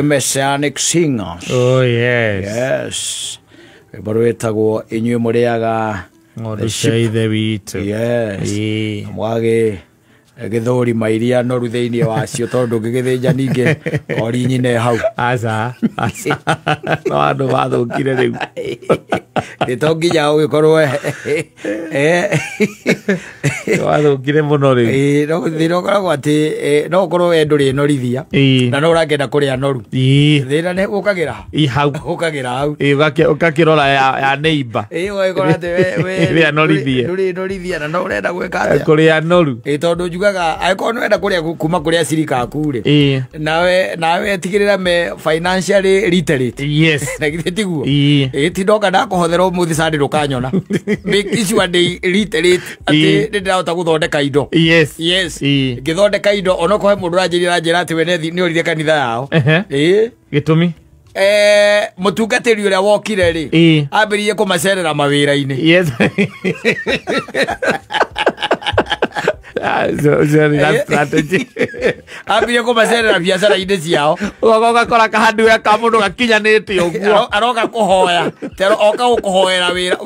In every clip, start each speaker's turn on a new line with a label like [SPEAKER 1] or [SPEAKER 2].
[SPEAKER 1] Messianic singers.
[SPEAKER 2] Oh yes.
[SPEAKER 1] Yes. Barwetagwo inywe muriaga
[SPEAKER 2] ng'ondu witũ.
[SPEAKER 1] Yes. Mwage githori mairia no ruthiini wacio tondu ngigithija ninge ori nyine hau.
[SPEAKER 2] Aca. No andu bathukire riu.
[SPEAKER 1] Itonginya ugikorwo
[SPEAKER 2] bathukire muno riu.
[SPEAKER 1] No thina ukoragwo ati no ukorwo we nduri norithia na no uragenda kuria noru. Thina ne ukagira
[SPEAKER 2] hau.
[SPEAKER 1] Ukagira hau.
[SPEAKER 2] Ukakirora ya neighbor.
[SPEAKER 1] Ugaikora ati we
[SPEAKER 2] ria norithie.
[SPEAKER 1] Nduri norithia na no urenda gwika atia.
[SPEAKER 2] Kuria noru.
[SPEAKER 1] Tondu njugaga aiko no enda kuria kuma kuria cirika kure. Nawe tigirira me financially literate.
[SPEAKER 2] Yes.
[SPEAKER 1] Na githe tiguo. Ti ndoka ndakuhothera umuthi sandi rukanyona. Make sure they literate ati ndira guthondeka indo.
[SPEAKER 2] Yes.
[SPEAKER 1] Ngithondeka indo onoko he mundu ranjira ati we ni orire kanitha yao.
[SPEAKER 2] Gitumi
[SPEAKER 1] mutungatiri uria wokire ri ambiriye kumacerera mawira-ini.
[SPEAKER 2] Yes. That's strategy.
[SPEAKER 1] Ambiriye kumacerera biacara-ini ciao.
[SPEAKER 2] Ugakora kahandu ya ka mundu gakinyanite uguo.
[SPEAKER 1] Aroka kuhoya. Tero oka gukuhoera wira.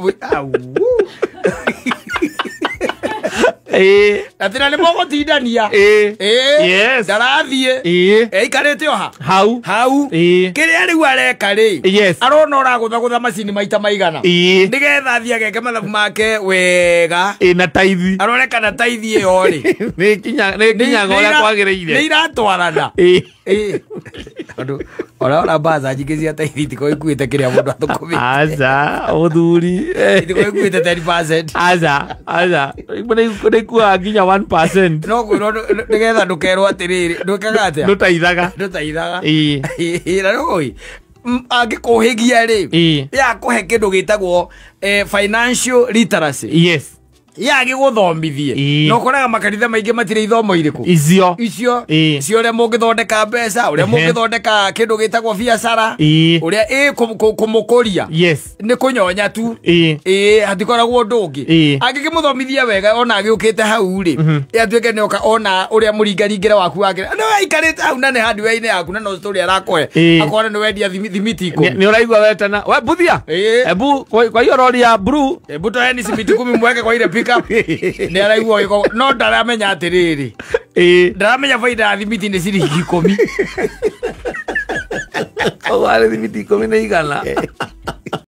[SPEAKER 1] Atina ni mogo tindania.
[SPEAKER 2] Yes.
[SPEAKER 1] Darathie. Ikarete oha. Hau. Kiria riu areka ri.
[SPEAKER 2] Yes.
[SPEAKER 1] Arona uragutha macini maita maigana. Ndigetha thia geke mathabu make wega.
[SPEAKER 2] Na taithi.
[SPEAKER 1] Aroneka na taithi iyo ri.
[SPEAKER 2] Ni kinya goria kwagiriire.
[SPEAKER 1] Ni iratwarana. Ora baza jikizia taithi tiko ikuite kiria mundu athukumi.
[SPEAKER 2] Aca uthuri.
[SPEAKER 1] Tiko ikuite 10%.
[SPEAKER 2] Aca. Kuwa nginya 1%.
[SPEAKER 1] No kwiro nigetha ndukerwo atiriri ndukaga atia
[SPEAKER 2] ndutaithaga
[SPEAKER 1] na roi angikuhigia ri ya kuhe kindu gitagwo financial literacy.
[SPEAKER 2] Yes.
[SPEAKER 1] Ya giguthomithie no koraga makanitha maingi matire ithomo iriku icio uria mungithondeka mbeca uria mungithondeka kindu gitagwo biacara uria kumukuria ni kunyonya tu hatikoragwo undu ungi angikimuthomithia wega ona agiukite hau ri atuike ni oka ona uria muringaringire waku wake no aikarite hau na ni hardware-ini yaku na no story arakoe akona ni wendia thimiti 10
[SPEAKER 2] ni uraigua wetana we buthia ebu kwa hiyo rori ya blue
[SPEAKER 1] ebu to yani thimiti 10 mweke kwa ile pick up ni araigua iko no ndaramenya atiriri ndaramenya faida ya thimiti ni ciringi 10
[SPEAKER 2] wale thimiti 10 ni igana